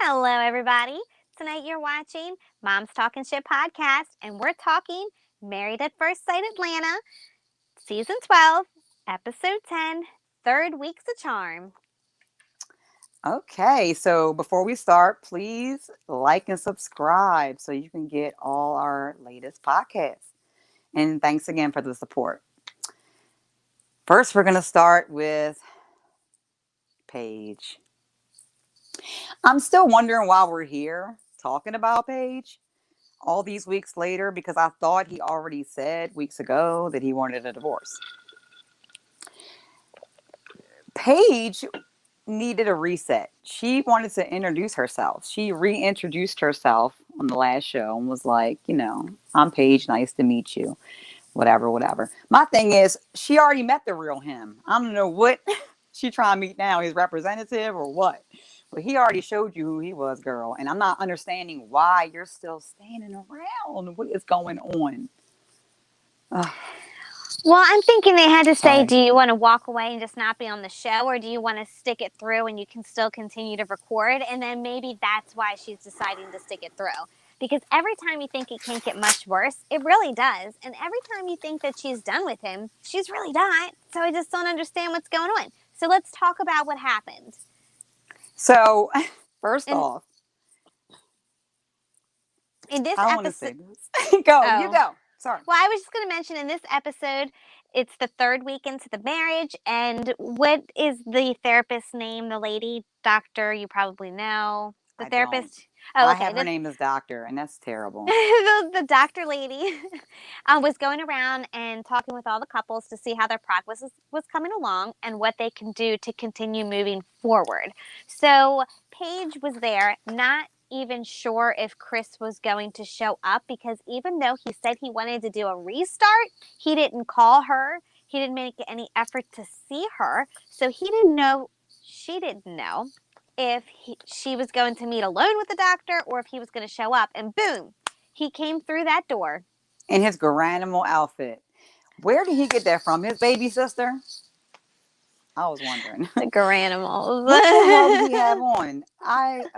Hello, everybody. Tonight you're watching Mom's Talking Shit podcast, and we're talking Married at First Sight Atlanta, Season 12, Episode 10, Third Week's a Charm. Okay, so before we start, please like and subscribe so you can get all our latest podcasts. And thanks again for the support. First, we're going to start with Paige. I'm still wondering why we're here talking about Paige all these weeks later because I thought he already said weeks ago that he wanted a divorce. Paige needed a reset. She wanted to introduce herself. She reintroduced herself on the last show and was like, I'm Paige, nice to meet you. Whatever. My thing is, she already met the real him. I don't know what she trying to meet now, his representative or what. But he already showed you who he was, girl. And I'm not understanding why you're still standing around. What is going on? Ugh. Well, I'm thinking they had to say, Sorry. do you want to walk away and just not be on the show, or do you want to stick it through and you can still continue to record? And then maybe that's why she's deciding to stick it through. Because every time you think it can't get much worse, it really does. And every time you think that she's done with him, she's really not. So I just don't understand what's going on. So let's talk about what happened. So, first off, in this I don't want to say this. You go. Sorry. Well, I was just going to mention in this episode, it's the third week into the marriage. And what is the therapist's name? The lady doctor, you probably know. The therapist. Oh, okay. I have her name as doctor, and that's terrible. the doctor lady was going around and talking with all the couples to see how their progress was coming along and what they can do to continue moving forward. So Paige was there, not even sure if Chris was going to show up because even though he said he wanted to do a restart, he didn't call her. He didn't make any effort to see her. So he didn't know, she didn't know if she was going to meet alone with the doctor or if he was going to show up. And boom, he came through that door. In his Garanimal outfit. Where did he get that from? His baby sister? I was wondering. The Garanimals. What the hell did he have on?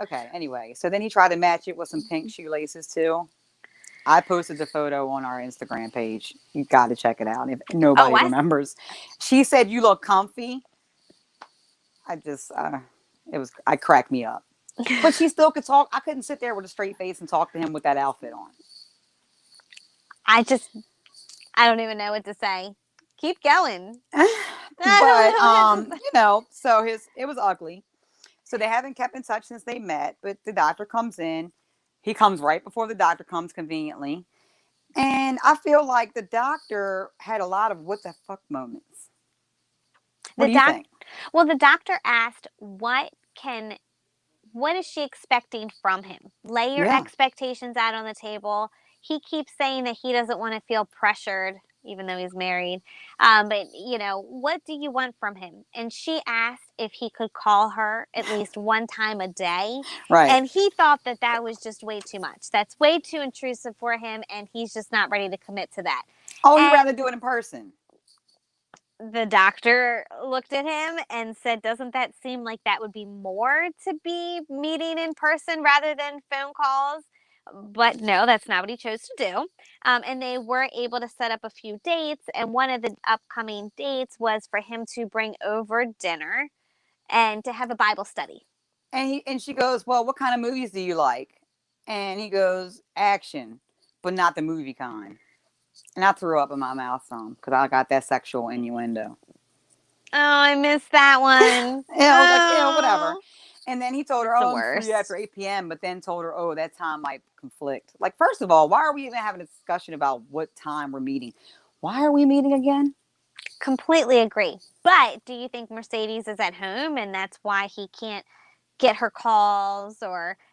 Okay, anyway. So then he tried to match it with some pink shoelaces too. I posted the photo on our Instagram page. You got to check it out if nobody remembers. She said, "You look comfy." I cracked me up. But she still could talk. I couldn't sit there with a straight face and talk to him with that outfit on. I don't even know what to say. Keep going. But so it was ugly. So they haven't kept in touch since they met, but the doctor comes in. He comes right before the doctor comes conveniently. And I feel like the doctor had a lot of what the fuck moments. What do you think? Well, the doctor asked, what is she expecting from him? Lay your expectations out on the table. He keeps saying that he doesn't want to feel pressured, even though he's married. But, what do you want from him? And she asked if he could call her at least one time a day. Right. And he thought that was just way too much. That's way too intrusive for him, and he's just not ready to commit to that. Oh, he'd rather do it in person. The doctor looked at him and said, doesn't that seem like that would be more to be meeting in person rather than phone calls? But no, that's not what he chose to do. And they were able to set up a few dates. And one of the upcoming dates was for him to bring over dinner and to have a Bible study. And she goes, well, what kind of movies do you like? And he goes, action, but not the movie kind. And I threw up in my mouth some because I got that sexual innuendo. Oh, I missed that one. I was like, whatever. And then he told her, I'm free after 8 p.m. But then told her, that time might conflict. Like, first of all, why are we even having a discussion about what time we're meeting? Why are we meeting again? Completely agree. But do you think Mercedes is at home and that's why he can't get her calls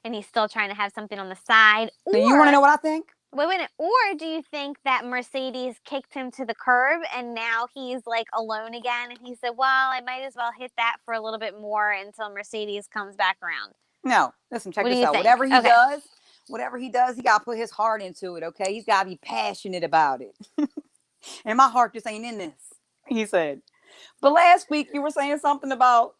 and he's still trying to have something on the side? Do you want to know what I think? Wait. Or do you think that Mercedes kicked him to the curb and now he's like alone again? And he said, well, I might as well hit that for a little bit more until Mercedes comes back around. No, listen, check this out. Whatever he does, he got to put his heart into it, okay? He's got to be passionate about it. And my heart just ain't in this, he said. But last week you were saying something about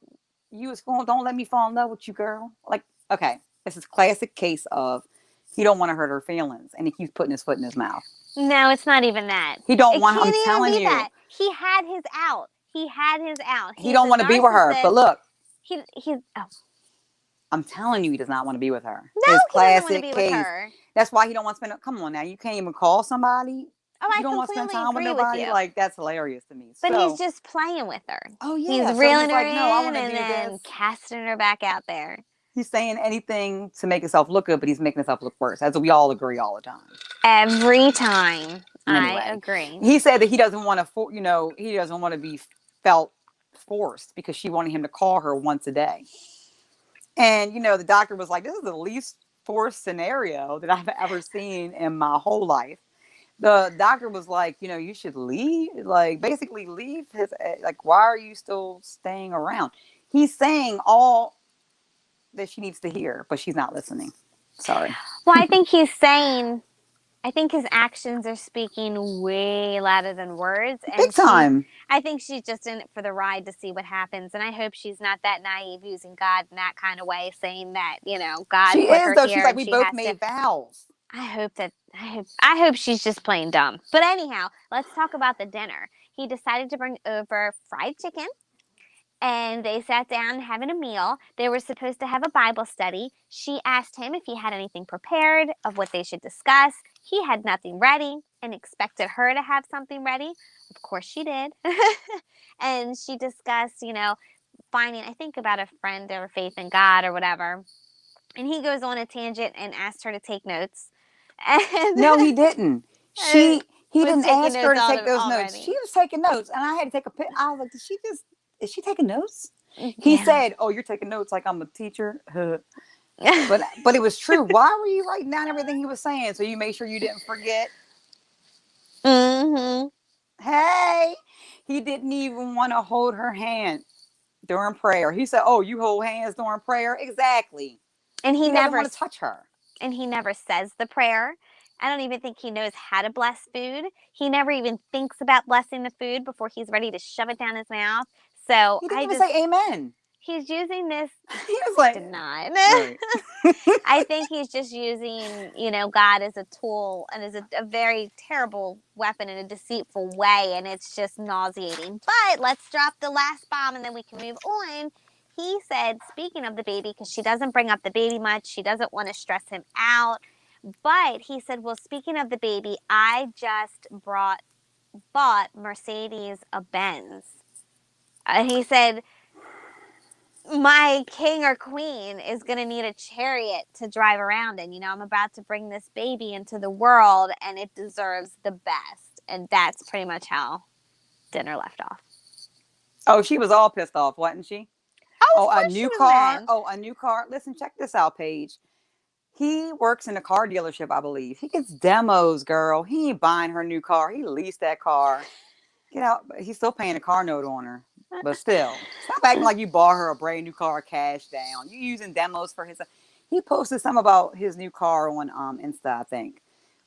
you was going, don't let me fall in love with you, girl. Like, okay, It's this classic case of he don't want to hurt her feelings, and he keeps putting his foot in his mouth. No, it's not even that. He don't It want. I'm can't even telling be you, that. He had his out. He had his out. he He's don't a want to be with her. But narcissist. look, He's oh I'm telling you, he does not want to be with her. no, His he doesn't want to classic be with case. her. That's why he don't want to spend. Come on now, you can't even call somebody. Oh, I You don't want to spend completely time with agree with nobody. you. Like that's hilarious to me. But he's So, just playing with her. oh He's yeah. So reeling he's her like, no, I in want to and do then this. casting her back out there. He's saying anything to make himself look good, but he's making himself look worse. As we all agree all the time. Every time. I Anyway, agree. he said that he doesn't want to, he doesn't want to be felt forced because she wanted him to call her once a day. And the doctor was like, "This is the least forced scenario that I've ever seen in my whole life." The doctor was like, "You should leave, like basically leave his, like, why are you still staying around?" He's saying all that she needs to hear, but she's not listening. Sorry. Well, I think his actions are speaking way louder than words. Big And time. I think she's just in it for the ride to see what happens. And I hope she's not that naive using God in that kind of way, saying that, God She put is her though. She's here like, and we she both has to. made vows. I hope she's just plain dumb. But anyhow, let's talk about the dinner. He decided to bring over fried chicken and they sat down having a meal. They were supposed to have a Bible study. She asked him if he had anything prepared of what they should discuss. He had nothing ready and expected her to have something ready. Of course she did. And she discussed, finding, I think, about a friend or faith in God or whatever. And he goes on a tangent and asked her to take notes. And No, he didn't. He was didn't taking ask her notes to take those notes. already. She was taking notes, and I had to take a pic. I was like, is she taking notes? He Yeah. said, "Oh, you're taking notes like I'm a teacher." But it was true. Why were you writing down everything he was saying so you made sure you didn't forget? Mm-hmm. Hey, he didn't even want to hold her hand during prayer. He said, "Oh, you hold hands during prayer?" Exactly. And He doesn't want to touch her. he never says the prayer. I don't even think he knows how to bless food. He never even thinks about blessing the food before he's ready to shove it down his mouth. So He didn't even say amen. he's using this. He was like, Did not. right. I think he's just using, God as a tool and as a very terrible weapon in a deceitful way. And it's just nauseating. But let's drop the last bomb and then we can move on. He said, speaking of the baby, because she doesn't bring up the baby much, she doesn't want to stress him out. But he said, well, speaking of the baby, I just bought Mercedes a Benz. And he said, my king or queen is going to need a chariot to drive around in. I'm about to bring this baby into the world and it deserves the best. And that's pretty much how dinner left off. Oh, she was all pissed off, wasn't she? Oh, Oh, of a course she new was car. mad. Oh, a new car. Listen, check this out, Paige. He works in a car dealership, I believe. He gets demos, girl. He ain't buying her new car. He leased that car. Get out. He's still paying a car note on her. But still, stop acting like you bought her a brand new car cash down. You using demos for his. He posted some about his new car on Insta, I think.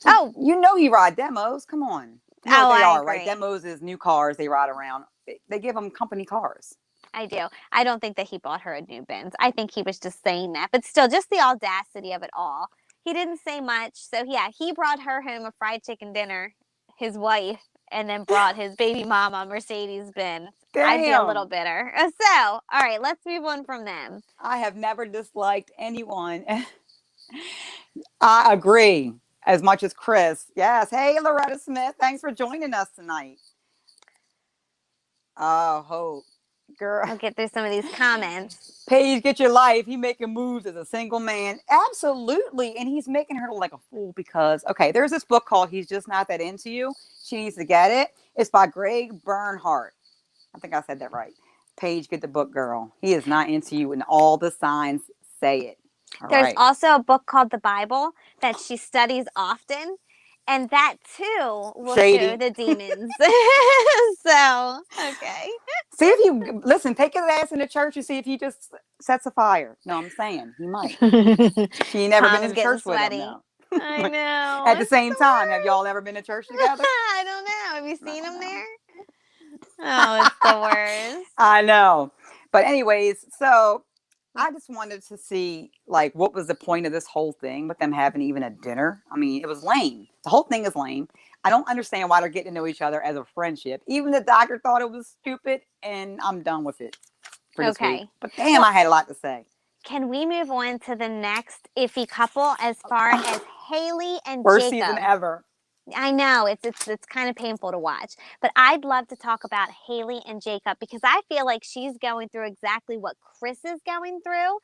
Oh, He ride demos. Come on. You know what they I are, right? agree. Demos is new cars they ride around. They give them company cars. I do. I don't think that he bought her a new Benz. I think he was just saying that. But still, just the audacity of it all. He didn't say much. So, yeah, he brought her home a fried chicken dinner, his wife, and then brought his baby mama Mercedes Benz. I'd be a little Damn. bitter. So, all right, let's move on from them. I have never disliked anyone. I agree as much as Chris. Yes. Hey, Loretta Smith. Thanks for joining us tonight. Oh, Hope. Girl. I'll get through some of these comments. Paige, get your life. He making moves as a single man. Absolutely. And he's making her look like a fool because, okay, there's this book called He's Just Not That Into You. She needs to get it. It's by Greg Bernhardt. I think I said that right. Paige, get the book, girl. He is not into you, and all the signs say it. All There's right. also a book called the Bible that she studies often. And that too will Shady. show the demons. So, okay. See if you listen, take his ass in the church and see if he just sets a fire. No, I'm saying he might. She ain't never been Tom's in the getting church with him, sweaty. though. I know. At the It's same the time, have y'all worst. ever been to church together? I don't know. Have you I seen don't him know. there? Oh, it's the worst. I know. But anyways, so I just wanted to see like what was the point of this whole thing with them having even a dinner. I mean, it was lame. The whole thing is lame. I don't understand why they're getting to know each other as a friendship. Even the doctor thought it was stupid, and I'm done with it for this week. Okay. But damn, Well, I had a lot to say. can we move on to the next iffy couple as far as Hailey and Worst season Jacob? ever. I know it's kind of painful to watch, but I'd love to talk about Hailey and Jacob because I feel like she's going through exactly what Chris is going through,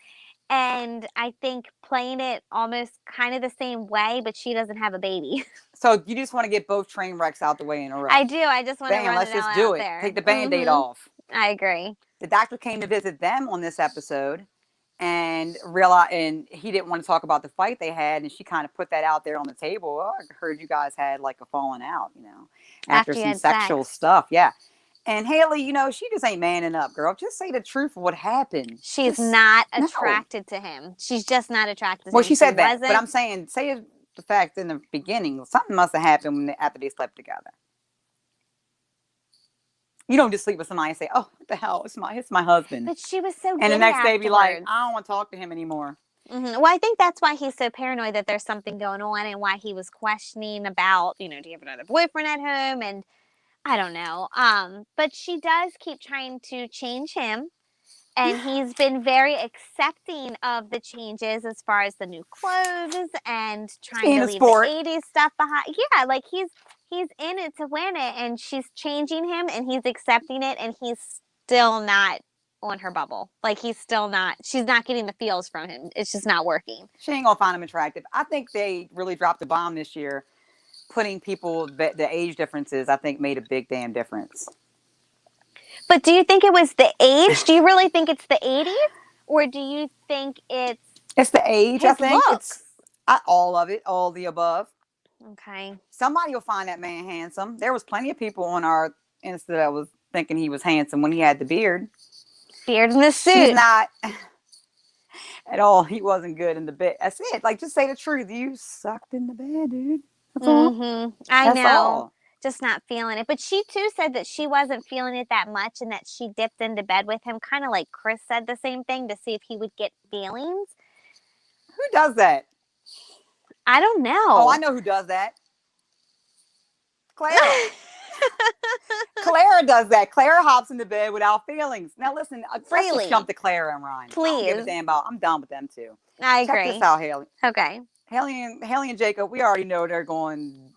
and I think playing it almost kind of the same way, but she doesn't have a baby. So you just want to get both train wrecks out the way in a row. I do. I just want to Bam, run let's it all just do out it. there. Take the band-aid off. I agree. The doctor came to visit them on this episode and realized, and he didn't want to talk about the fight they had, and she kind of put that out there on the table. Oh, I heard you guys had like a falling out, after You some had sexual sex. stuff. Yeah. And Hailey, she just ain't manning up, girl. Just say the truth of what happened. She's Just, not no. attracted to him. She's just not attracted to Well, him. she said that, wasn't. but I'm saying, say the fact in the beginning, something must have happened after they slept together. You don't just sleep with somebody and say, "Oh, what the hell? It's my husband." But she was so. And the next day, be like, afterwards. "I don't want to talk to him anymore." Well, I think that's why he's so paranoid that there's something going on, and why he was questioning about, do you have another boyfriend at home? And I don't know. But she does keep trying to change him, and he's been very accepting of the changes as far as the new clothes and trying Being to a leave the sport. 80s stuff behind. Yeah, like he's in it to win it, and she's changing him, and he's accepting it, and he's still not on her bubble. Like he's still not. She's not getting the feels from him. It's just not working. She ain't gonna find him attractive. I think they really dropped the bomb this year, putting people the age differences. I think made a big damn difference. But do you think it was the age? Do you really think it's the 80s? Or do you think It's the age. his I think looks? all of it, all the above. Okay. Somebody will find that man handsome. There was plenty of people on our Insta that was thinking he was handsome when he had the beard. Beard in the suit. She's not at all. He wasn't good in the bed. That's it. Like, just say the truth. You sucked in the bed, dude. That's all. I That's know. all. Just not feeling it. But she too said that she wasn't feeling it that much and that she dipped into bed with him, kind of like Chris said the same thing to see if he would get feelings. Who does that? I don't know. Oh, I know who does that. Clara. Clara does that. Clara hops into bed without feelings. Now listen, let's just jump to Clara and Ryan. Please. I don't give a damn about. I'm done with them too. I agree. Check this out, Hailey. Okay. Hailey and Jacob, we already know they're doomed.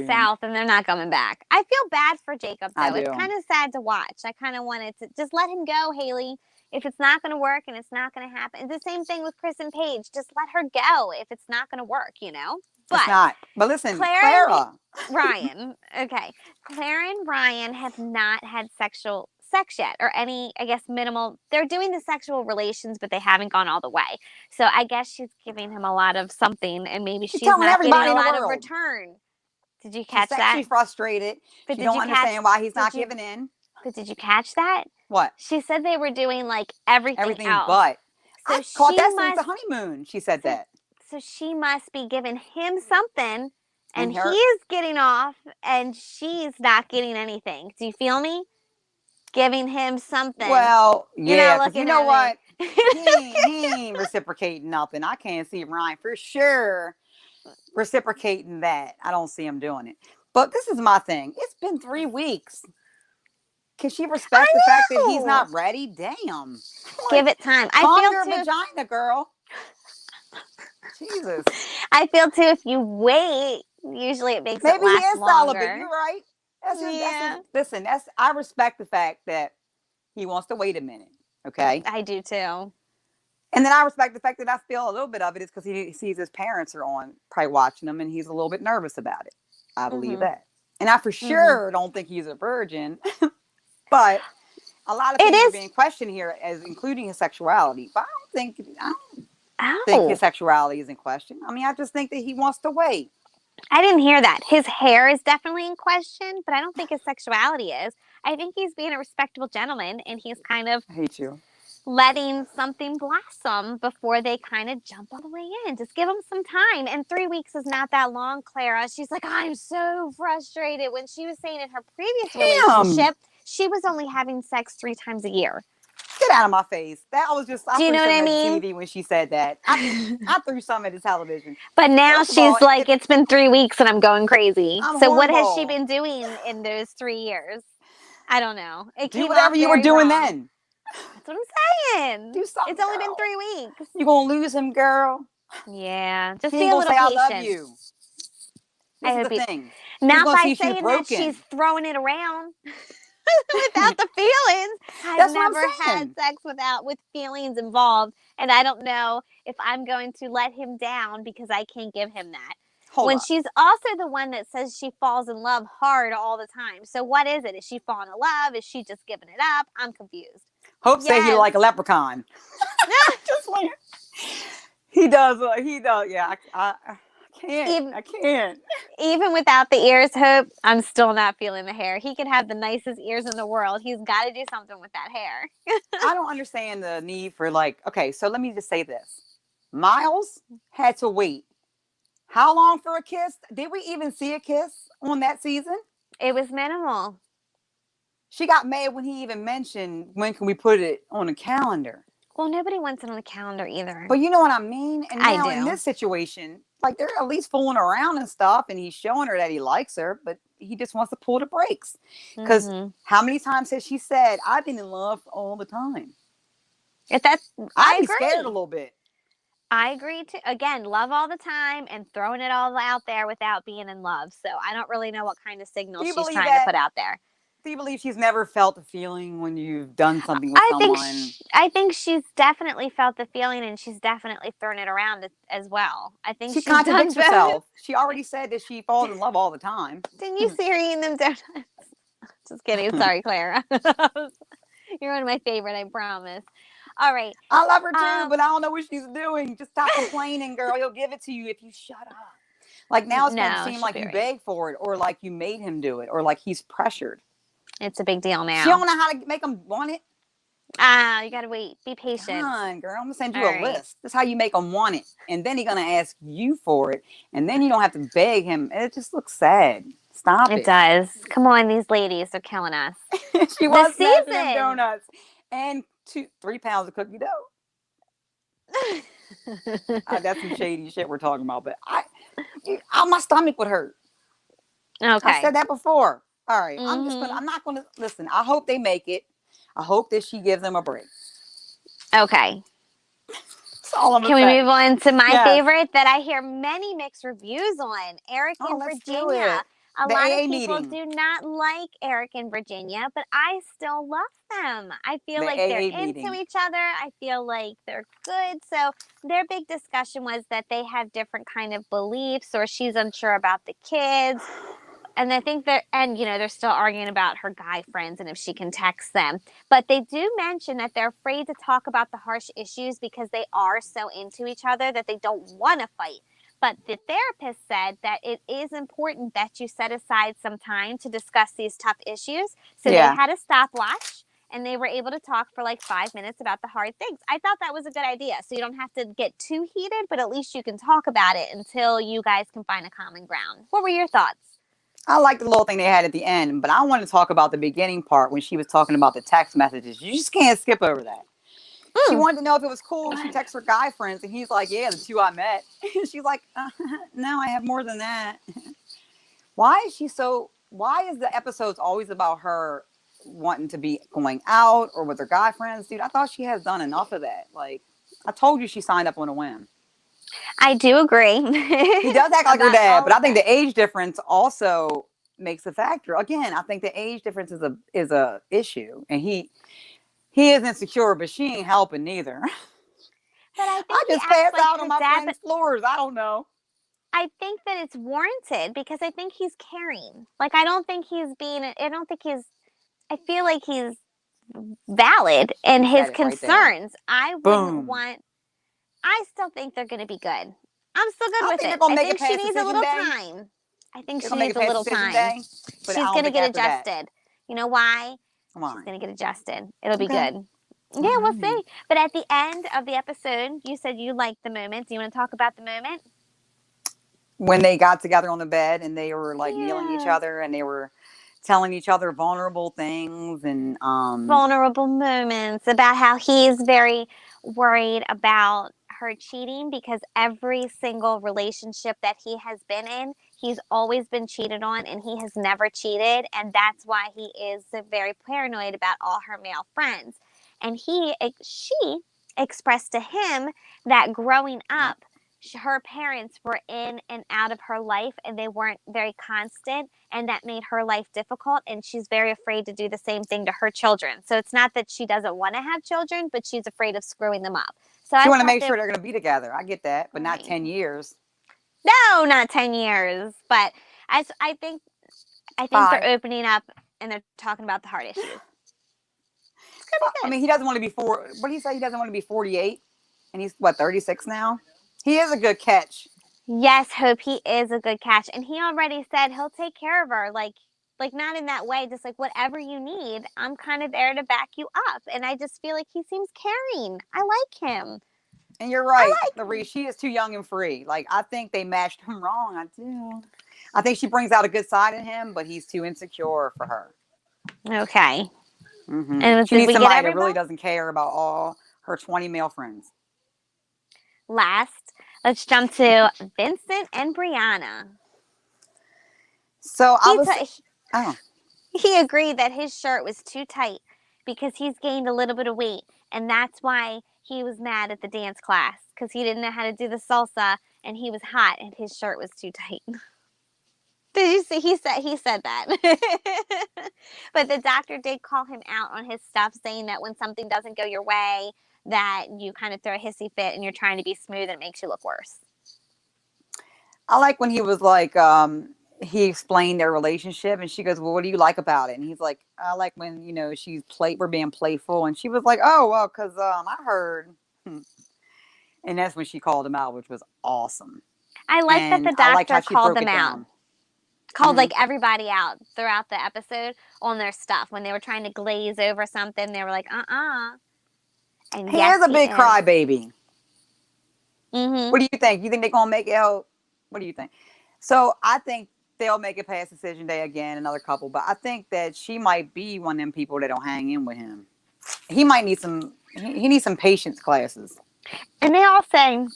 South, and they're not coming back. I feel bad for Jacob though. I do. It's kind of sad to watch. I kind of wanted to just let him go, Hailey. If it's not going to work and it's not going to happen, it's the same thing with Chris and Paige. Just let her go if it's not going to work, But it's not. But listen, Clara. Ryan. Okay. Clara and Ryan have not had sex yet, or any, I guess, minimal. They're doing the sexual relations, but they haven't gone all the way. So I guess she's giving him a lot of something, and maybe she's not getting a lot of return. Did you catch that? She's frustrated. She don't understand why he's not giving in. But did you catch that? What? She said they were doing like everything else. But. So I caught that since the honeymoon. She said that. So she must be giving him something, and he's getting off, and she's not getting anything. Do you feel me? Giving him something. Well, yeah, because you know what? he ain't reciprocating nothing. I can't see Ryan for sure reciprocating that. I don't see him doing it. But this is my thing. It's been 3 weeks. Can she respect the fact that he's not ready? Damn. Give it time. Calm your vagina, girl. Jesus. I feel too, if you wait, usually it makes it last longer. Maybe he is celibate. You're right. Listen, I respect the fact that he wants to wait a minute. Okay. I do too. And then I respect the fact that I feel a little bit of it is because he sees his parents are on, probably watching him, and he's a little bit nervous about it. I believe that. And I for sure don't think he's a virgin. But a lot of things are being questioned here, as including his sexuality. But I don't think his sexuality is in question. I mean, I just think that he wants to wait. I didn't hear that. His hair is definitely in question, but I don't think his sexuality is. I think he's being a respectable gentleman, and he's kind of letting something blossom before they kind of jump all the way in. Just give them some time. And 3 weeks is not that long, Clara. She's like, I'm so frustrated. When she was saying in her previous relationship, she was only having sex 3 times a year. Get out of my face. That was just, I Do you threw know what I something at the mean? TV when she said that. I threw something at the television. But now First of all, she's like, it's been 3 weeks and I'm going crazy. I'm So what has she hornball. been doing in those 3 years? I don't know. It Do came off whatever you were very doing wrong. then. That's what I'm saying. Do It's something, only been girl. 3 weeks. You gonna lose him, girl. Yeah, just He be ain't a gonna little say I love patient. you. I This is hope the you. thing. He's Not gonna by see she's saying that she's broken. throwing it around without the feelings. I've That's what never I'm had saying. sex with feelings involved, and I don't know if I'm going to let him down because I can't give him that. Hold When up. she's also the one that says she falls in love hard all the time. So what is it? Is she falling in love? Is she just giving it up? I'm confused. Hope say he Yes. like a leprechaun. Just like he does. He does. Yeah. I can't. even I can't. even without the ears, Hope, I'm still not feeling the hair. He could have the nicest ears in the world. He's got to do something with that hair. I don't understand the need for like. Okay, so let me just say this. Miles had to wait. How long for a kiss? Did we even see a kiss on that season? It was minimal. She got mad when he even mentioned when can we put it on a calendar. Well, nobody wants it on the calendar either. But you know what I mean? And I now in do. this situation, like they're at least fooling around and stuff, and he's showing her that he likes her, but he just wants to pull the brakes. Because Mm-hmm. how many times has she said, I've been in love all the time? If that's, I'd I be scared a agree. little bit. I agree too. Again, love all the time and throwing it all out there without being in love. So I don't really know what kind of signal Do you she's believe trying to that? put out there. Do you believe she's never felt the feeling when you've done something with someone? I think she's definitely felt the feeling and she's definitely thrown it around as well. I think She she's done contradicts both. herself. She already said that she falls in love all the time. Didn't you see her eating them donuts? Just kidding. Sorry, Clara. You're one of my favorite, I promise. All right. I love her too, but Um, I don't know what she's doing. Just stop complaining, girl. He'll give it to you if you shut up. Like now it's going to no, seem she'll like be you right. beg for it or like you made him do it or like he's pressured. It's a big deal She now. don't know how to make him want it. Ah, you gotta wait. Be Come patient. on, girl. I'm going to send All you a right. list. This is how you make him want it. And then he's going to ask you for it. And then you don't have to beg him. It just looks sad. Stop It it. does. Come on, these ladies are killing us. She The was smashing them season. donuts and 3 pounds of cookie dough. That's some shady shit we're talking about. But my stomach would hurt. I Okay. said that before. All right. Mm-hmm. I'm not gonna listen. I hope they make it. I hope that she gives them a break. Okay. That's all I'm Can gonna we say. move on to my Yes. favorite that I hear many mixed reviews on? Eric Oh, and let's do Virginia. it. A The lot of AA people meeting. do not like Eric and Virginia, but I still love them. I feel The like they're AA into meeting. each other. I feel like they're good. So their big discussion was that they have different kind of beliefs, or she's unsure about the kids. And I think they're still arguing about her guy friends and if she can text them. But they do mention that they're afraid to talk about the harsh issues because they are so into each other that they don't want to fight. But the therapist said that it is important that you set aside some time to discuss these tough issues. So they Yeah. had a stopwatch and they were able to talk for like 5 minutes about the hard things. I thought that was a good idea. So you don't have to get too heated, but at least you can talk about it until you guys can find a common ground. What were your thoughts? I like the little thing they had at the end, but I want to talk about the beginning part when she was talking about the text messages. You just can't skip over that. She Mm. wanted to know if it was cool if she texts her guy friends, and he's like, "Yeah, the two I met." She's like, "No, I have more than that." Why is she so? Why is the episodes always about her wanting to be going out or with her guy friends, dude? I thought she has done enough of that. Like, I told you she signed up on a whim. I do agree He does act like her about dad, all but I of think that. the age difference also makes a factor. Again, I think the age difference is a issue, and he is insecure, but she ain't helping neither. But I I think he just acts pass like out on her my dad. But friends' floors. I don't know. I think that it's warranted because I think he's caring. Like I don't think he's being. I don't think he's. I feel like he's valid in You his said it right there. concerns. I wouldn't Boom. want. I still think they're going to be good. I'm still good I with think they're it. gonna I make it think she past needs a decision little day. time. I think They're she gonna make needs it a past little decision time. day, but I She's don't going to think get after that. adjusted. You know why? Come She's on. going to get adjusted. It'll be Okay. good. All Yeah, we'll right. see. But at the end of the episode, you said you liked the moment. Do you want to talk about the moment? When they got together on the bed and they were like kneeling each Yeah. other and they were telling each other vulnerable things and Vulnerable moments about how he's very worried about her cheating because every single relationship that he has been in, he's always been cheated on and he has never cheated. And that's why he is so very paranoid about all her male friends. And she expressed to him that growing up, her parents were in and out of her life and they weren't very constant, and that made her life difficult, and she's very afraid to do the same thing to her children. So it's not that she doesn't want to have children, but she's afraid of screwing them up. So she I want to thought make that sure they're going to be together. I get that, but not right. 10 years. No, not 10 years, but I think they're 5. opening up and they're talking about the heart issues. It's going to be I good. mean, he doesn't want to be what do you say? He doesn't want to be 48, and he's what, 36 now. He is a good catch. Yes, Hope, he is a good catch, and he already said he'll take care of her, like not in that way, just like whatever you need, I'm kind of there to back you up. And I just feel like he seems caring. I like him. And you're I right, like Marie. She is too young and free. Like, I think they matched him wrong. I do. I think she brings out a good side in him, but he's too insecure for her. Okay. And She did needs we get somebody that really everybody? doesn't care about all her 20 male friends. Last, let's jump to Vincent and Brianna. So I He was, t- oh, he agreed that his shirt was too tight because he's gained a little bit of weight, and that's why he was mad at the dance class because he didn't know how to do the salsa and he was hot and his shirt was too tight. Did you see? He said that. But the doctor did call him out on his stuff, saying that when something doesn't go your way, that you kind of throw a hissy fit and you're trying to be smooth and it makes you look worse. I like when he was like, he explained their relationship, and she goes, "Well, what do you like about it?" And he's like, "I like when we're being playful," and she was like, "Oh, well, because I heard," and that's when she called him out, which was awesome. I like that And the I liked how doctor she called broke them it out, down. called Hmm. like everybody out throughout the episode on their stuff. When they were trying to glaze over something, they were like, And He yes, is a he big is. crybaby. Mm-hmm. What do you think? You think they're gonna make it out? What do you think? So I think they'll make it past decision day again, another couple. But I think that she might be one of them people that don't hang in with him. He might need some. He needs some patience classes. And they all say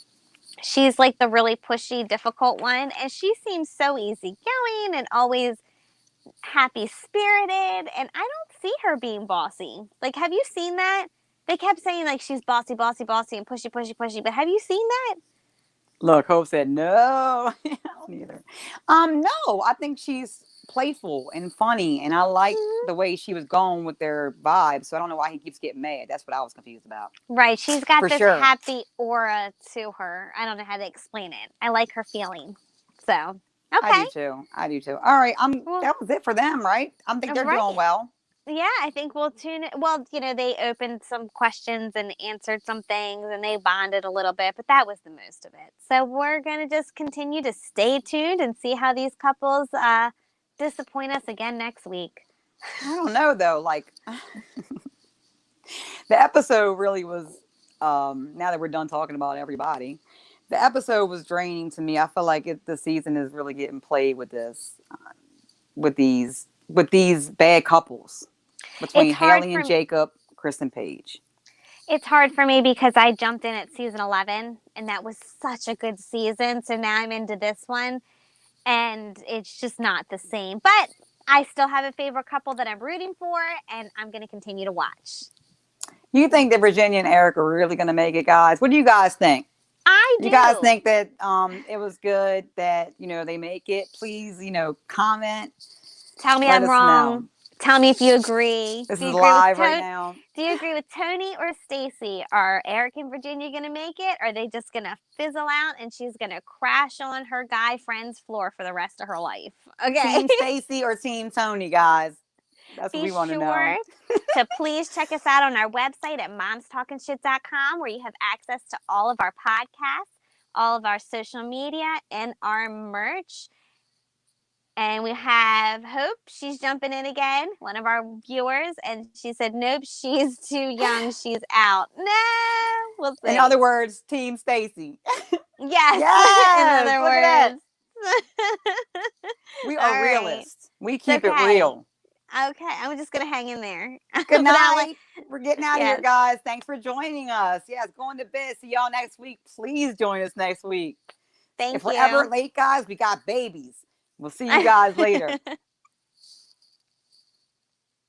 she's like the really pushy, difficult one. And she seems so easygoing and always happy spirited. And I don't see her being bossy. Like, have you seen that? They kept saying like she's bossy, bossy, bossy, and pushy, pushy, pushy. But have you seen that? Look, Hope said no. I don't either. No, I think she's playful and funny, and I like Mm-hmm. the way she was going with their vibe. So I don't know why he keeps getting mad. That's what I was confused about. Right. She's got For this sure. happy aura to her. I don't know how to explain it. I like her feeling. So, I okay. do too. I do too. All right. Well, That was it for them, right? I think they're doing right. well. Yeah, I think we'll tune it. Well, they opened some questions and answered some things and they bonded a little bit, but that was the most of it. So we're going to just continue to stay tuned and see how these couples disappoint us again next week. I don't know though. Like the episode really was. Now that we're done talking about everybody, the episode was draining to me. I feel like the season is really getting played with these bad couples It's between hard Hailey for and Jacob, Chris and Paige. it's hard for me because I jumped in at season 11 and that was such a good season. So now I'm into this one and it's just not the same. But I still have a favorite couple that I'm rooting for and I'm going to continue to watch. You think that Virginia and Eric are really going to make it, guys? What do you guys think? I You guys do. think that it was good that they make it? Please, comment. Tell me Let I'm us know. wrong. Tell me if you agree. This Do you is agree with live right Tony? now. Do you agree with Tony or Stacy? Are Eric and Virginia going to make it? Or are they just going to fizzle out and she's going to crash on her guy friend's floor for the rest of her life? Okay. Team Stacy or Team Tony, guys? That's what Be we want to know. sure to please check us out on our website at momstalkingshit.com where you have access to all of our podcasts, all of our social media, and our merch. And we have Hope. She's jumping in again, one of our viewers. And she said, nope, she's too young. She's out. No, we'll In see. other words, Team Stacy. Yes, in Yes, other look at that. words. We All are right. realists. We It's keep it okay. real. Okay, I'm just gonna hang in there. Good But I like night. We're getting out of here, yes. guys. Thanks for joining us. Yes, going to bed. See y'all next week. Please join us next week. If Thank we're ever you. late, guys, we got babies. We'll see you guys later.